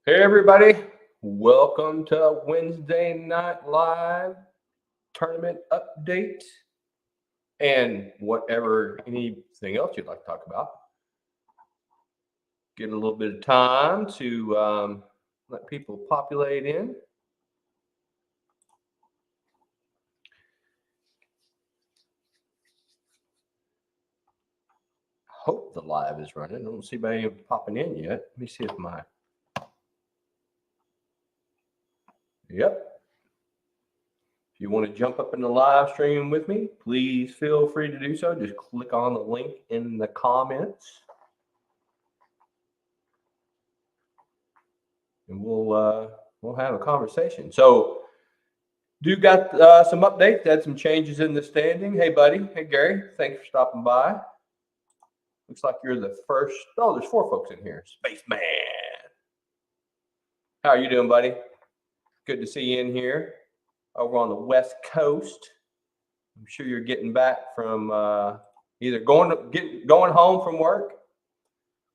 Hey everybody, welcome to Wednesday Night Live tournament update and whatever anything else you'd like to talk about. Get a little bit of time to let people populate in. Hope the live is running. I don't see anybody popping in yet. Let me see if my. Yep. If you want to jump up in the live stream with me, please feel free to do so. Just click on the link in the comments. And we'll have a conversation. So, got some updates. Had some changes in the standing. Hey, buddy. Hey, Gary. Thanks for stopping by. Looks like you're the first. Oh, there's 4 folks in here. Spaceman. How are you doing, buddy? Good to see you in here over on the West Coast. I'm sure you're getting back from either going home from work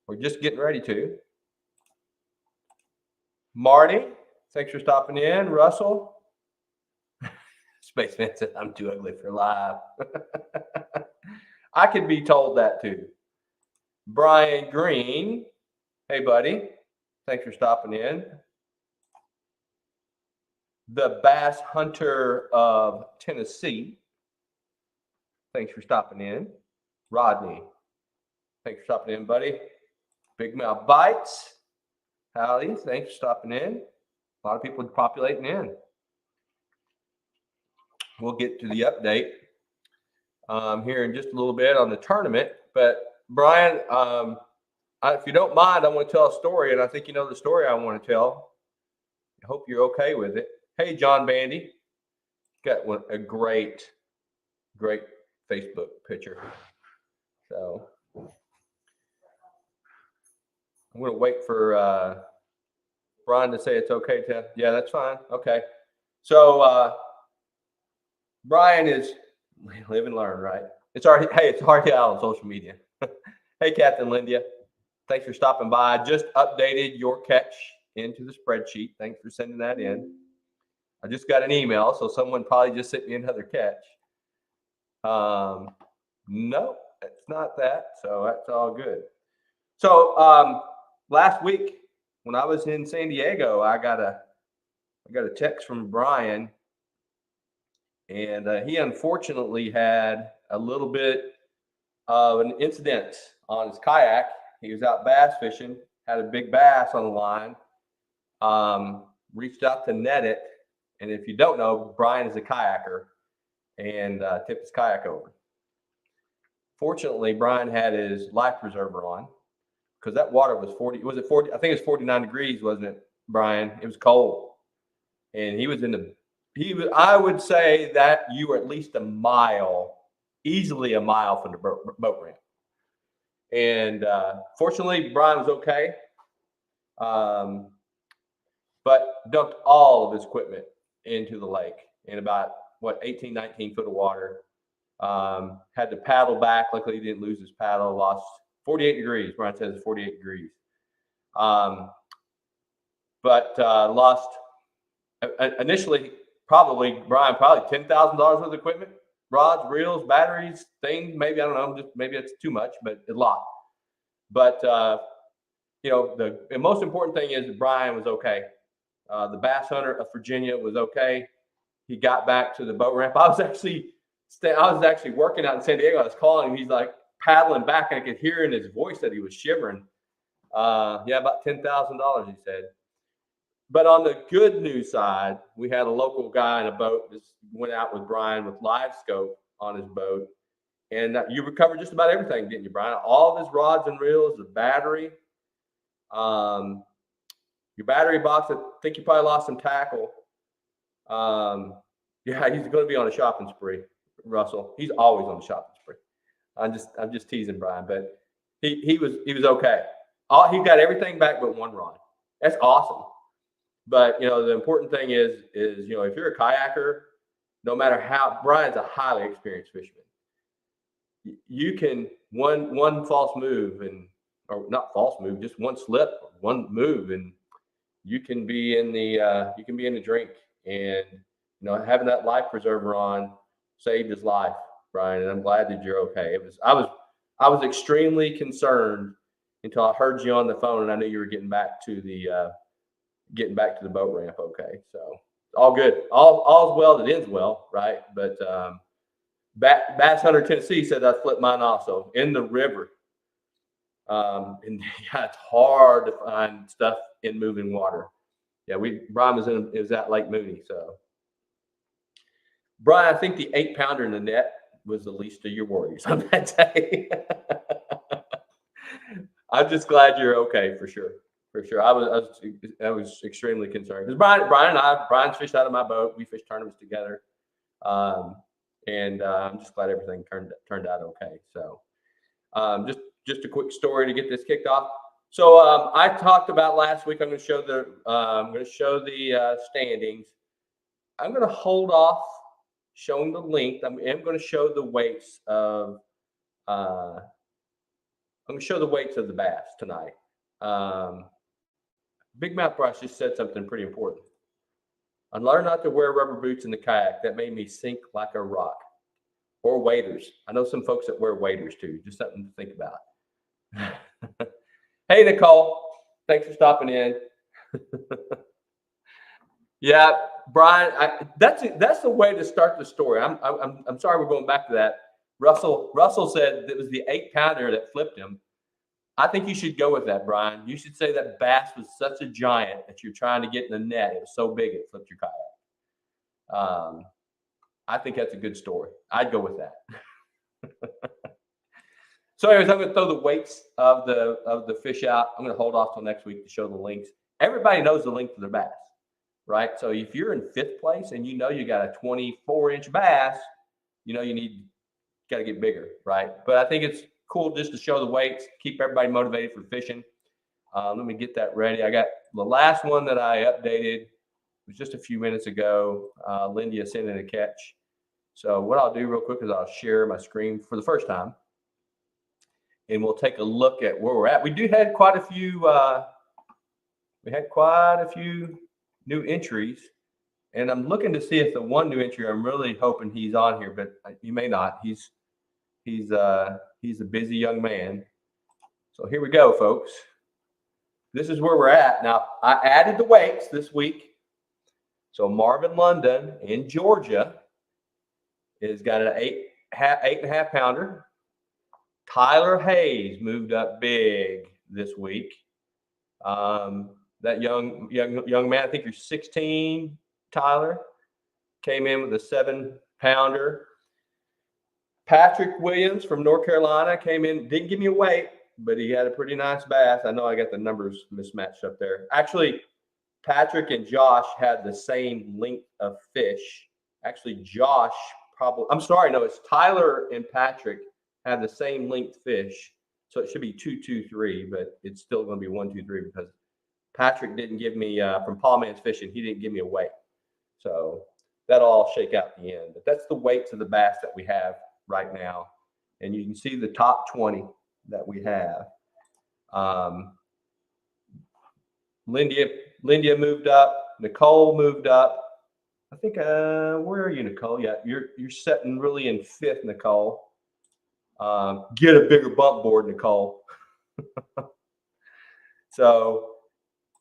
or just getting ready to. Marty, thanks for stopping in. Russell. Spaceman said, I'm too ugly for live. I could be told that too. Brian Green. Hey, buddy. Thanks for stopping in. The Bass Hunter of Tennessee. Thanks for stopping in. Rodney. Thanks for stopping in, buddy. Big Mouth Bites. Howdy. Thanks for stopping in. A lot of people populating in. We'll get to the update here in just a little bit on the tournament. But Brian, if you don't mind, I want to tell a story, and I think you know the story I want to tell. I hope you're okay with it. Hey, John Bandy. Got a great Facebook picture. So I'm going to wait for Brian to say it's okay to. Yeah, that's fine. Okay. So Brian is live and learn, right? It's already out on social media. Hey, Captain Lindia. Thanks for stopping by. I just updated your catch into the spreadsheet. Thanks for sending that in. I just got an email, so someone probably just sent me another catch. No, it's not that. So that's all good. So last week when I was in San Diego, I got a text from Brian, and he unfortunately had a little bit of an incident on his kayak. He was out bass fishing, had a big bass on the line, reached out to net it. And if you don't know, Brian is a kayaker and tipped his kayak over. Fortunately, Brian had his life preserver on because that water was 40. Was it 40? I think it was 49 degrees, wasn't it, Brian? It was cold. And he was I would say that you were at least easily a mile from the boat ramp. And fortunately, Brian was okay. But dumped all of his equipment into the lake in about 18, 19 foot of water. Had to paddle back. Luckily, he didn't lose his paddle. Lost 48 degrees. Brian says it's 48 degrees. But lost initially probably $10,000 worth of equipment, rods, reels, batteries, things. Maybe I don't know. Maybe it's too much, but a lot. But the most important thing is that Brian was okay. The Bass Hunter of Virginia was okay. He got back to the boat ramp. I was actually working out in San Diego. I was calling him. He's like paddling back, and I could hear in his voice that he was shivering. About $10,000, he said. But on the good news side, we had a local guy in a boat that went out with Brian with live scope on his boat. And you recovered just about everything, didn't you, Brian? All of his rods and reels, the battery, your battery box. I think you probably lost some tackle. He's going to be on a shopping spree, Russell. He's always on a shopping spree. I'm just teasing Brian, but he was okay. He got everything back but one rod. That's awesome. But the important thing is if you're a kayaker, no matter how, Brian's a highly experienced fisherman. You can one false move or not false move, just one slip, one move, and you can be in the drink, and having that life preserver on saved his life, Brian. And I'm glad that you're okay. I was extremely concerned until I heard you on the phone, and I knew you were getting back to the boat ramp. Okay, so all good, all's well that ends well, right? But Bass Hunter Tennessee said I flipped mine also in the river. And yeah, it's hard to find stuff in moving water. Yeah, Brian was at Lake Mooney. So Brian, I think the 8-pounder in the net was the least of your worries on that day. I'm just glad you're okay, for sure. For sure. I was extremely concerned because Brian's fished out of my boat. We fished tournaments together. And I'm just glad everything turned out okay. So just a quick story to get this kicked off. So I talked about last week. I'm going to show the standings. I'm going to hold off showing the length. I am going to show the weights of. I'm going to show the weights of the bass tonight. Big Mouth Bryce just said something pretty important. I learned not to wear rubber boots in the kayak. That made me sink like a rock. Or waders. I know some folks that wear waders too. Just something to think about. Hey, Nicole. Thanks for stopping in. Yeah, Brian, that's the way to start the story. I'm sorry we're going back to that. Russell said it was the 8-pounder that flipped him. I think you should go with that, Brian. You should say that bass was such a giant that you're trying to get in the net. It was so big it flipped your kayak. I think that's a good story. I'd go with that. So anyways, I'm going to throw the weights of the fish out. I'm going to hold off till next week to show the lengths. Everybody knows the length of their bass, right? So if you're in 5th place and you got a 24-inch bass, you got to get bigger, right? But I think it's cool just to show the weights, keep everybody motivated for fishing. Let me get that ready. I got the last one that I updated was just a few minutes ago. Lindia sent in a catch. So what I'll do real quick is I'll share my screen for the first time, and we'll take a look at where we're at. We had quite a few. We had quite a few new entries, and I'm looking to see if the one new entry. I'm really hoping he's on here, but he may not. He's a busy young man. So here we go, folks. This is where we're at. Now, I added the weights this week. So Marvin London in Georgia has got an 8.5 pounder. Tyler Hayes moved up big this week. That young man, I think you're 16, Tyler, came in with a 7-pounder. Patrick Williams from North Carolina came in, didn't give me a weight, but he had a pretty nice bass. I know I got the numbers mismatched up there. Actually, Patrick and Josh had the same length of fish. Actually, it's Tyler and Patrick had the same length fish. So it should be 223, but it's still going to be 123 because Patrick didn't give me, from Paul Man's Fishing, he didn't give me a weight. So that'll all shake out in the end. But that's the weights of the bass that we have right now. And you can see the top 20 that we have. Lindia moved up. Nicole moved up. I think, where are you, Nicole? Yeah, you're sitting really in 5th, Nicole. Get a bigger bump board, Nicole. So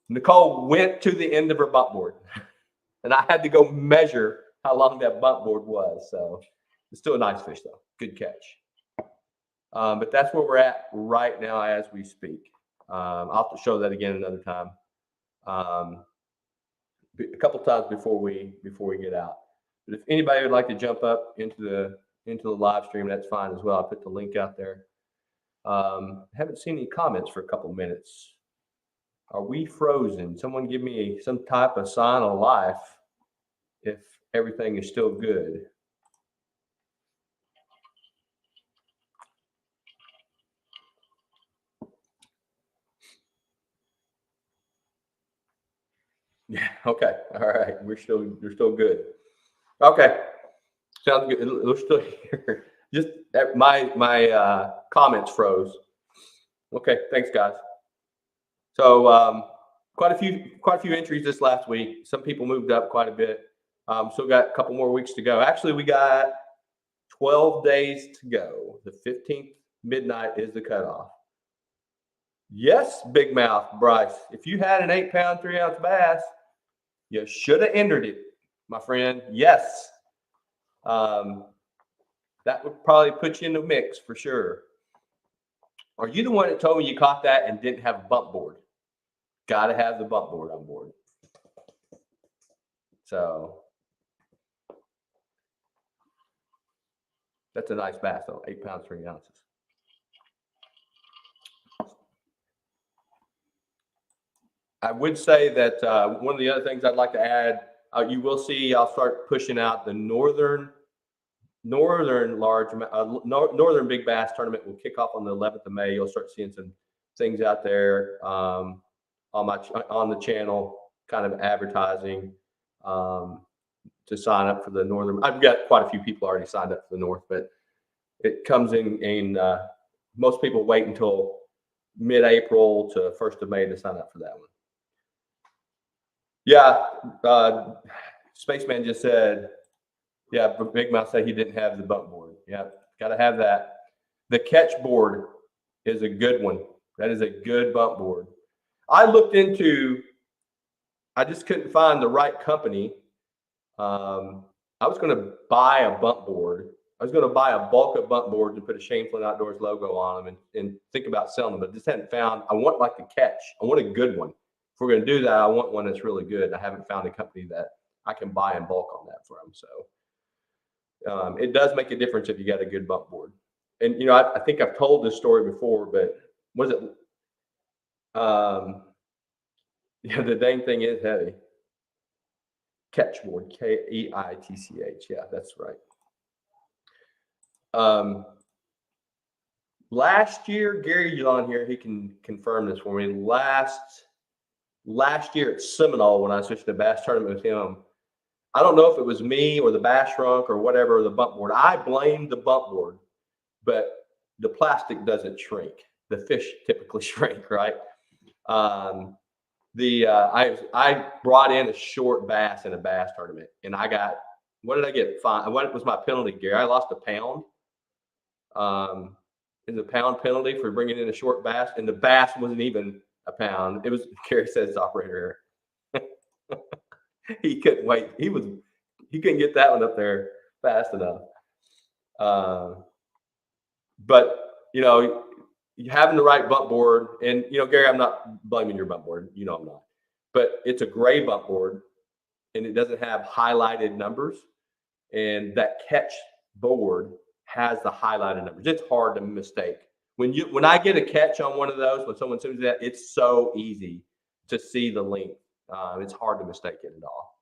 Nicole went to the end of her bump board, and I had to go measure how long that bump board was. So it's still a nice fish, though. Good catch. But that's where we're at right now as we speak. I'll have to show that again another time. A couple times before we get out. But if anybody would like to jump up into the live stream, that's fine as well. I'll put the link out there. Haven't seen any comments for a couple minutes. Are we frozen? Someone give me some type of sign of life if everything is still good. Yeah. Okay. All right. We're still good. Okay. Sounds good. We're still here. Just my comments froze. Okay. Thanks, guys. So quite a few entries this last week. Some people moved up quite a bit. Still got a couple more weeks to go. Actually, we got 12 days to go. The 15th midnight is the cutoff. Yes, Big Mouth Bryce. If you had an 8-pound, 3-ounce bass, you should have entered it, my friend. Yes. That would probably put you in the mix for sure. Are you the one that told me you caught that and didn't have a bump board? Got to have the bump board on board. So that's a nice bass, though. 8 pounds, 3 ounces. I would say that one of the other things I'd like to add, you will see I'll start pushing out the northern big bass tournament will kick off on the 11th of May. You'll start seeing some things out there on the channel, kind of advertising to sign up for the northern. I've got quite a few people already signed up for the north, but it comes in most people wait until mid-April to 1st of May to sign up for that one. Yeah, Spaceman just said, yeah, Big Mouth said he didn't have the bump board. Yeah, got to have that. The catch board is a good one. That is a good bump board. I just couldn't find the right company. I was going to buy a bump board. I was going to buy a Bulka bump board to put a Shane Flynn Outdoors logo on them and think about selling them, but just hadn't found. I want like the catch. I want a good one. If we're going to do that, I want one that's really good. I haven't found a company that I can buy in bulk on that from. So it does make a difference if you got a good bump board. And, you know, I think I've told this story before, but was it? Yeah, the dang thing is heavy. Catch board, Keitch. Yeah, that's right. Last year, Gary's on here. He can confirm this for me. Last year at Seminole, when I switched to bass tournament with him, I don't know if it was me or the bass shrunk or whatever, or the bump board. I blamed the bump board, but the plastic doesn't shrink. The fish typically shrink, right? I brought in a short bass in a bass tournament, and I got, what did I get? What was my penalty, Gary? I lost a pound. Is a pound penalty for bringing in a short bass, and the bass wasn't even a pound. It was, Gary says, operator error. He couldn't wait. He couldn't get that one up there fast enough. But you know, having the right bump board, and you know, Gary, I'm not blaming your bump board. You know, I'm not. But it's a gray bump board, and it doesn't have highlighted numbers. And that catch board has the highlighted numbers. It's hard to mistake. When I get a catch on one of those, when someone sends that, it's so easy to see the length. It's hard to mistake it at all.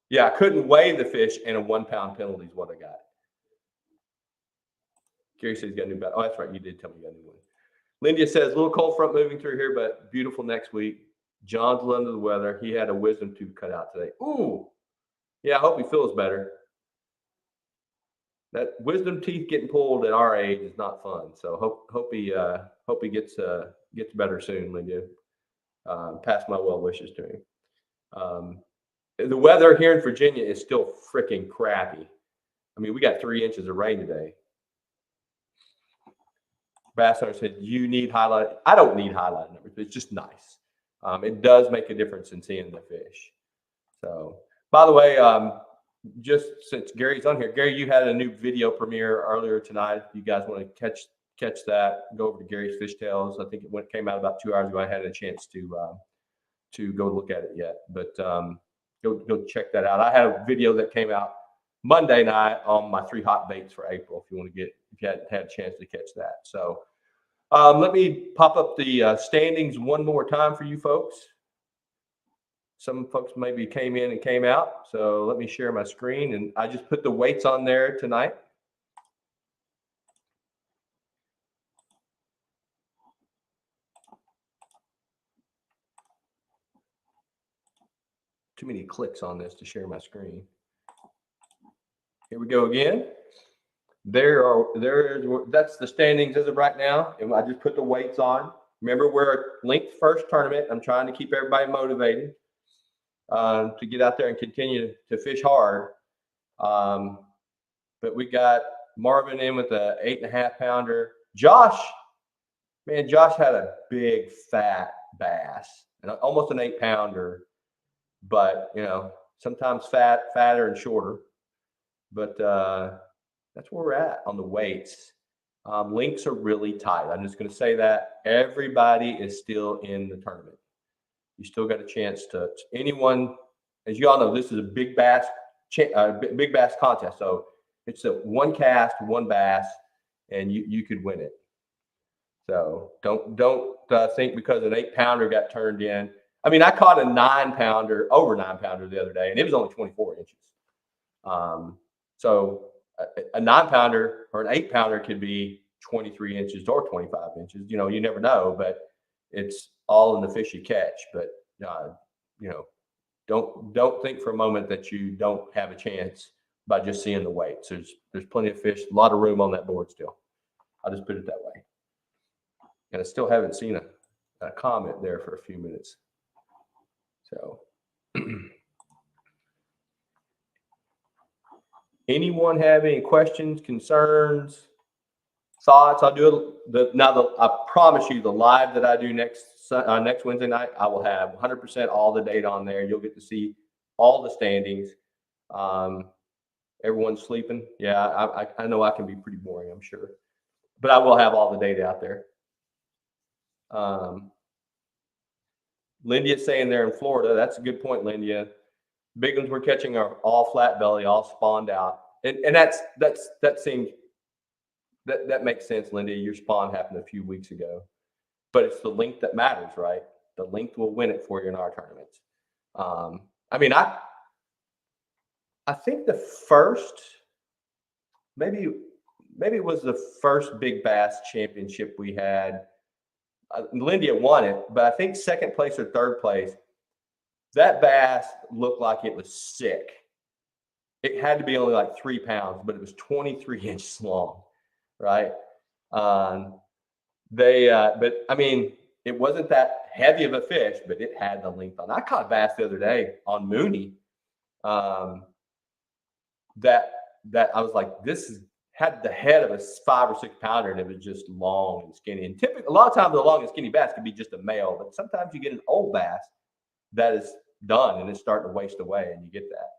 Yeah, I couldn't weigh the fish, and a 1 pound penalty is what I got. Gary says he's got a new bat. Oh, that's right. You did tell me you got a new one. Lindia says, little cold front moving through here, but beautiful next week. John's under the weather. He had a wisdom tooth cut out today. Ooh. Yeah, I hope he feels better. That wisdom teeth getting pulled at our age is not fun. So hope he gets better soon, Lindia. Pass my well wishes to him. The weather here in Virginia is still freaking crappy. I mean, we got 3 inches of rain today. Bass owner said, you need highlight. I don't need highlight numbers, but it's just nice. It does make a difference in seeing the fish. So, by the way, just since Gary's on here, Gary, you had a new video premiere earlier tonight. If you guys want to catch that, go over to Gary's Fish Tales. I think it came out about 2 hours ago. I hadn't had a chance to go look at it yet, but go check that out. I had a video that came out Monday night on my 3 hot baits for April. If you hadn't had a chance to catch that. So let me pop up the standings one more time for you folks. Some folks maybe came in and came out. So let me share my screen, and I just put the weights on there tonight. Too many clicks on this to share my screen. Here we go again. That's the standings as of right now. And I just put the weights on. Remember, we're a linked first tournament. I'm trying to keep everybody motivated to get out there and continue to fish hard. But we got Marvin in with a 8.5 pounder. Josh had a big fat bass and almost an 8 pounder, but sometimes fatter and shorter. But that's where we're at on the weights. Links are really tight. I'm just going to say that everybody is still in the tournament. You still got a chance to anyone, as you all know, this is a big bass contest. So it's a one cast, one bass, and you could win it. So don't think because an 8 pounder got turned in. I mean, I caught a 9 pounder, over 9 pounder the other day, and it was only 24 inches. So a 9 pounder or an 8 pounder could be 23 inches or 25 inches. You never know, but it's all in the fish you catch. But don't think for a moment that you don't have a chance by just seeing the weights. There's plenty of fish, a lot of room on that board still. I'll just put it that way. And I still haven't seen a comment there for a few minutes. So anyone have any questions, concerns, thoughts? I'll do it. I promise you, the live that I do next Wednesday night, I will have 100% all the data on there. You'll get to see all the standings. Everyone's sleeping. Yeah, I know I can be pretty boring, I'm sure, but I will have all the data out there. Lindy's saying they're in Florida. That's a good point, Lindy. Big ones we're catching are all flat belly, all spawned out, and that seems that makes sense, Lindy. Your spawn happened a few weeks ago, but it's the length that matters, right? The length will win it for you in our tournaments. I mean, I think the first, maybe it was the first big bass championship we had. Lindy won it, but I think second place or third place, that bass looked like it was sick. It had to be only like 3 pounds, but it was 23 inches long, right? But I mean, it wasn't that heavy of a fish, but it had the length on. I caught a bass the other day on Mooney. That I was like, this had the head of a 5 or 6 pounder, and it was just long and skinny. And typically, a lot of times, the long and skinny bass could be just a male, but sometimes you get an old bass that is done and it's starting to waste away, and you get that.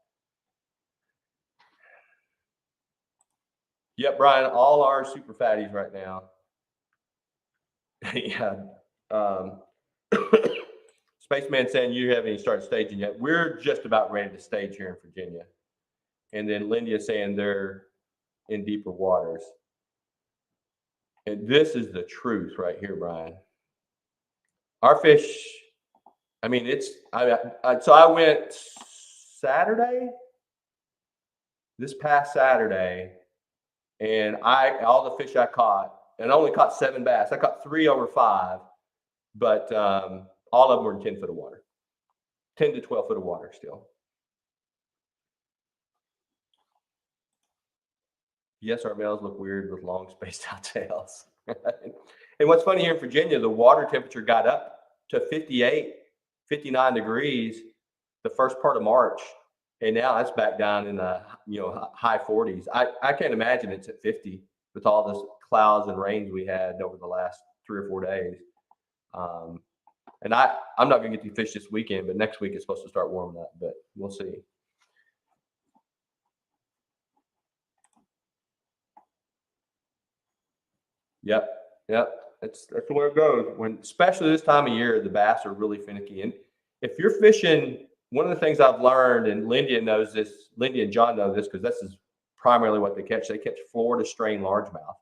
Yep, Brian, all our super fatties right now. Yeah. Spaceman saying you haven't even started staging yet. We're just about ready to stage here in Virginia. And then Lindy is saying they're in deeper waters. And this is the truth right here, Brian. Our fish, I mean, so I went this past Saturday, and all the fish I caught, and I only caught 7 bass. I caught 3 over 5, but all of them were in 10 foot of water, 10 to 12 foot of water still. Yes, our males look weird with long spaced out tails. And what's funny here in Virginia, the water temperature got up to 58, 59 degrees the first part of March. And now that's back down in the high 40s. I can't imagine it's at 50 with all this clouds and rains we had over the last 3 or 4 days. And I'm not going to get to fish this weekend, but next week it's supposed to start warming up, but we'll see. Yep. That's where it goes. Especially this time of year, the bass are really finicky. And if you're fishing, one of the things I've learned, and Lindy knows this, Lindy and John know this because this is primarily what they catch. They catch Florida strain largemouth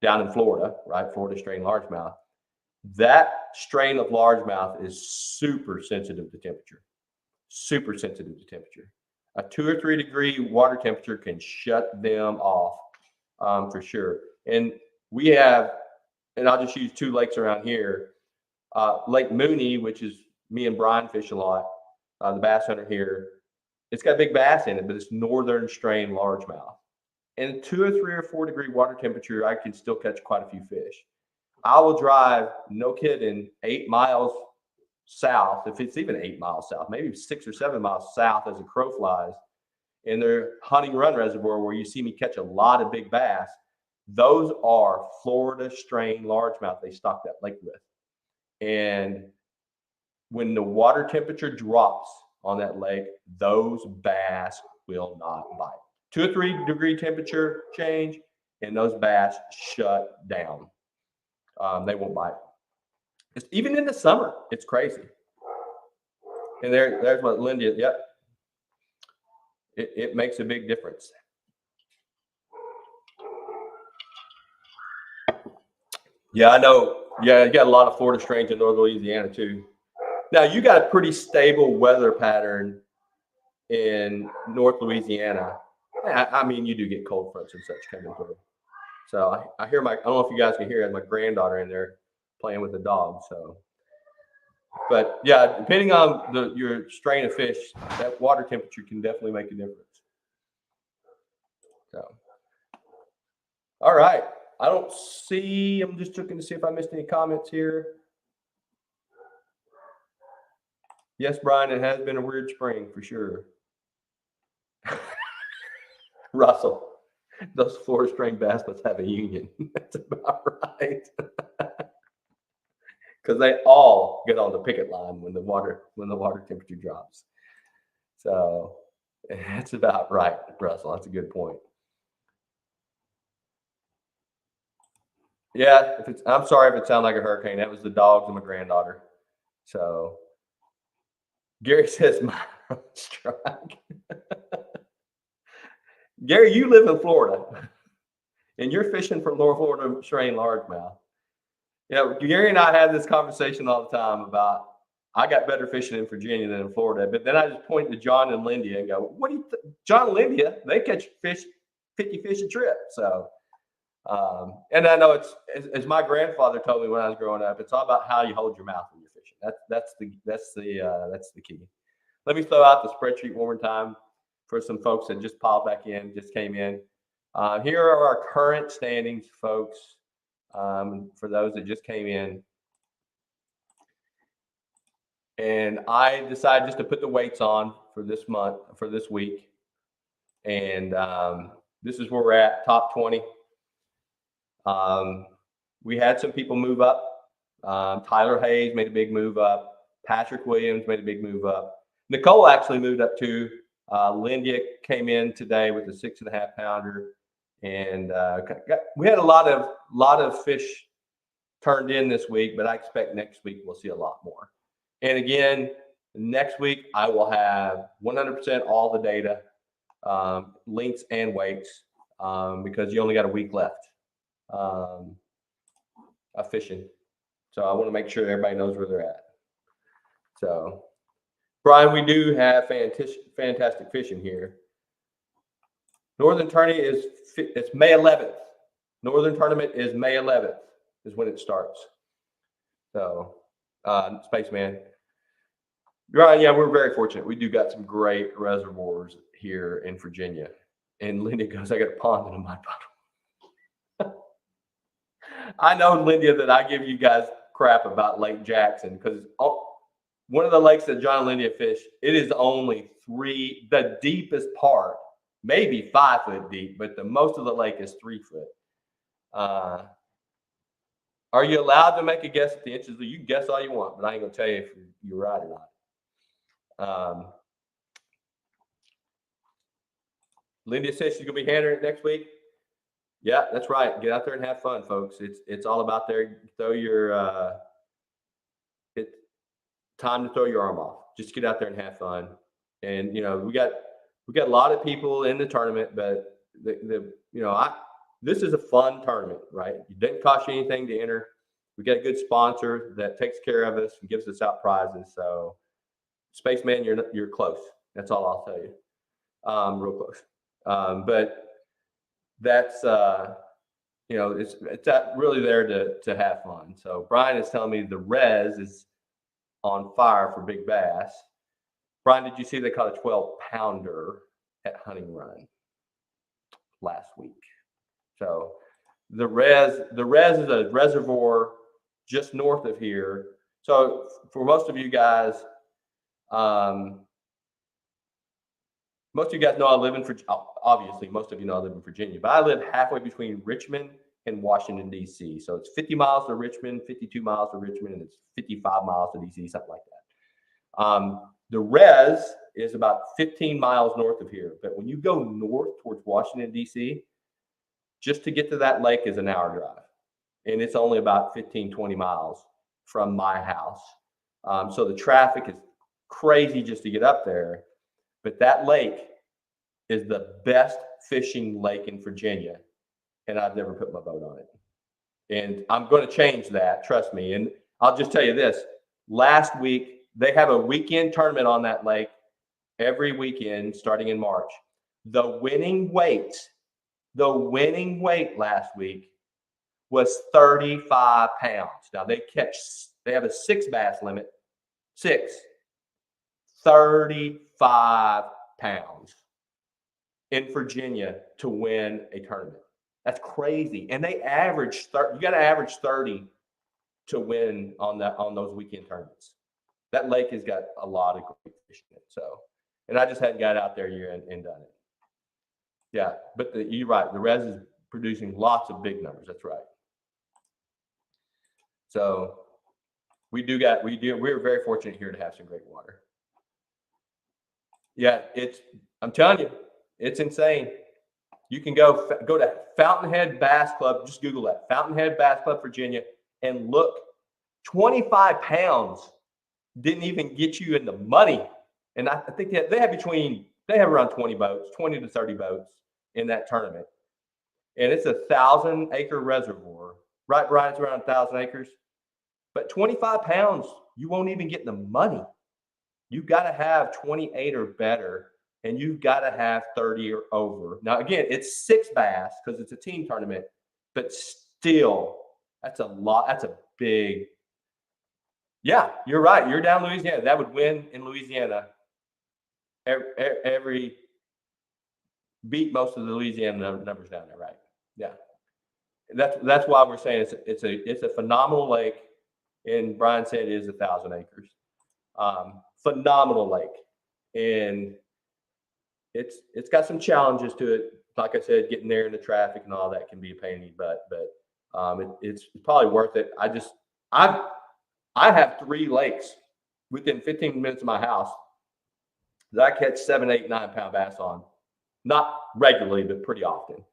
down in Florida, right? Florida strain largemouth. That strain of largemouth is super sensitive to temperature. Super sensitive to temperature. A 2 or 3 degree water temperature can shut them off for sure. And we have, and I'll just use 2 lakes around here. Lake Mooney, which is me and Brian fish a lot, the bass hunter here. It's got big bass in it, but it's northern strain largemouth. And 2 or 3 or 4 degree water temperature, I can still catch quite a few fish. I will drive, no kidding, 8 miles south, if it's even 8 miles south, maybe 6 or 7 miles south as a crow flies, in their Hunting Run Reservoir, where you see me catch a lot of big bass. Those are Florida strain largemouth they stock that lake with. And when the water temperature drops on that lake, those bass will not bite. 2 or 3 degree temperature change, and those bass shut down. They won't bite. Even in the summer, it's crazy. And there's what Linda, yep. It makes a big difference. Yeah, I know. Yeah, you got a lot of Florida strains in Northern Louisiana too. Now you got a pretty stable weather pattern in North Louisiana. I mean, you do get cold fronts and such coming through. So I hear I don't know if you guys can hear it, my granddaughter in there playing with the dog. So, but yeah, depending on your strain of fish, that water temperature can definitely make a difference. So, all right. I don't see, I'm just looking to see if I missed any comments here. Yes, Brian, it has been a weird spring for sure. Russell, those Florida strain bass must have a union. That's about right. Because they all get on the picket line when the water temperature drops. So that's about right, Russell. That's a good point. Yeah, I'm sorry if it sounded like a hurricane. That was the dogs and my granddaughter. So Gary says my strike. Gary, you live in Florida, and you're fishing for Florida strain largemouth. You know, Gary and I had this conversation all the time about I got better fishing in Virginia than in Florida. But then I just point to John and Lindia and go, "What do you, John and Lindia? They catch 50 fish a trip." So, and I know it's as my grandfather told me when I was growing up. It's all about how you hold your mouth when you're fishing. That's the key. Let me throw out the spreadsheet one more time for some folks that just piled back in, just came in. Here are our current standings, folks. For those that just came in. And I decided just to put the weights on for this month, for this week. And this is where we're at, top 20. We had some people move up. Tyler Hayes made a big move up. Patrick Williams made a big move up. Nicole actually moved up too. Lindia came in today with a 6.5 pounder. And we had a lot of fish turned in this week, but I expect next week we'll see a lot more. And again, next week I will have 100% all the data, lengths and weights, because you only got a week left of fishing. So I want to make sure everybody knows where they're at. So, Brian, we do have fantastic fishing here. Northern Tourney it's May 11th. Northern Tournament is May 11th is when it starts. So, Spaceman. Right, yeah, we're very fortunate. We do got some great reservoirs here in Virginia. And Linda goes, I got a pond in my bottle. I know, Linda, that I give you guys crap about Lake Jackson because one of the lakes that John and Linda fish, it is only the deepest part, maybe 5 foot deep, but the most of the lake is 3 foot. Are you allowed to make a guess at the inches? You can guess all you want, but I ain't gonna tell you if you're right or not. Linda says she's gonna be handling it next week. Yeah, that's right. Get out there and have fun, folks. It's all about there. Throw your it's time to throw your arm off. Just get out there and have fun. And you know, we got a lot of people in the tournament, but this is a fun tournament, right? It didn't cost you anything to enter. We got a good sponsor that takes care of us and gives us out prizes. So, Spaceman, you're close. That's all I'll tell you. Real close. But that's it's really there to have fun. So Brian is telling me the res is on fire for big bass. Brian, did you see they caught a 12-pounder at Hunting Run last week? So The res is a reservoir just north of here. So for most of you guys, most of you guys know I live in Virginia. Obviously, most of you know I live in Virginia, but I live halfway between Richmond and Washington, D.C. So it's 50 miles to Richmond, 52 miles to Richmond, and it's 55 miles to D.C., something like that. The res is about 15 miles north of here. But when you go north towards Washington, D.C., just to get to that lake is an hour drive. And it's only about 15, 20 miles from my house. So the traffic is crazy just to get up there. But that lake is the best fishing lake in Virginia. And I've never put my boat on it. And I'm going to change that, trust me. And I'll just tell you this. Last week, they have a weekend tournament on that lake every weekend starting in March. The winning weight last week was 35 pounds. Now they have a 6 bass limit, 35 pounds in Virginia to win a tournament. That's crazy. And they average, you got to average 30 to win on those weekend tournaments. That lake has got a lot of great fish in it. So, and I just hadn't got out there yet and done it. Yeah, but you're right. The res is producing lots of big numbers. That's right. So we're very fortunate here to have some great water. Yeah, I'm telling you, it's insane. You can go to Fountainhead Bass Club. Just Google that, Fountainhead Bass Club, Virginia, and look. 25 pounds didn't even get you in the money. And I think they have around 20 boats, 20 to 30 boats in that tournament. And it's a 1,000-acre reservoir. Right, Brian? It's around 1,000 acres. But 25 pounds, you won't even get the money. You've got to have 28 or better, and you've got to have 30 or over. Now, again, it's 6 bass because it's a team tournament, but still, that's a lot. That's a big. Yeah, you're right. You're down Louisiana. That would win in Louisiana. Beat most of the Louisiana numbers down there, right? Yeah, that's why we're saying it's a phenomenal lake, and Brian said it is 1,000 acres. Phenomenal lake, and it's got some challenges to it. Like I said, getting there in the traffic and all that can be a pain in the butt, but it's probably worth it. I have 3 lakes within 15 minutes of my house that I catch 7, 8, 9 pound bass on. Not regularly, but pretty often.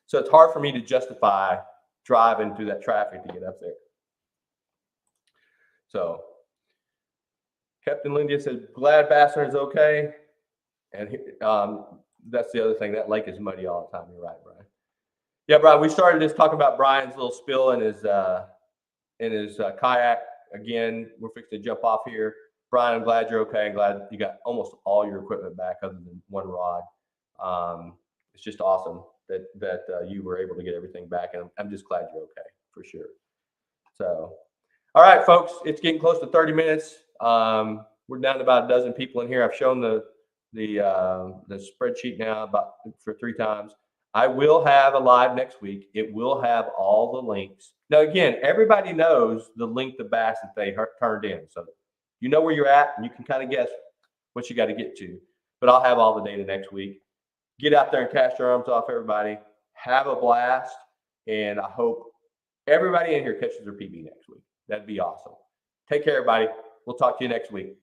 So it's hard for me to justify driving through that traffic to get up there. So Captain Lindia said, glad Bass Hunter is okay. And that's the other thing. That lake is muddy all the time. You're right, Brian. Yeah, Brian, we started just talking about Brian's little spill in his kayak. Again, we're fixing to jump off here. Brian, I'm glad you're okay. I'm glad you got almost all your equipment back other than one rod. It's just awesome that you were able to get everything back, and I'm just glad you're okay for sure. So, all right, folks, it's getting close to 30 minutes. We're down to about a dozen people in here. I've shown the spreadsheet now for 3 times. I will have a live next week. It will have all the links. Now, again, everybody knows the length of bass that they turned in. So you know where you're at, and you can kind of guess what you got to get to. But I'll have all the data next week. Get out there and cast your arms off, everybody. Have a blast. And I hope everybody in here catches their PB next week. That'd be awesome. Take care, everybody. We'll talk to you next week.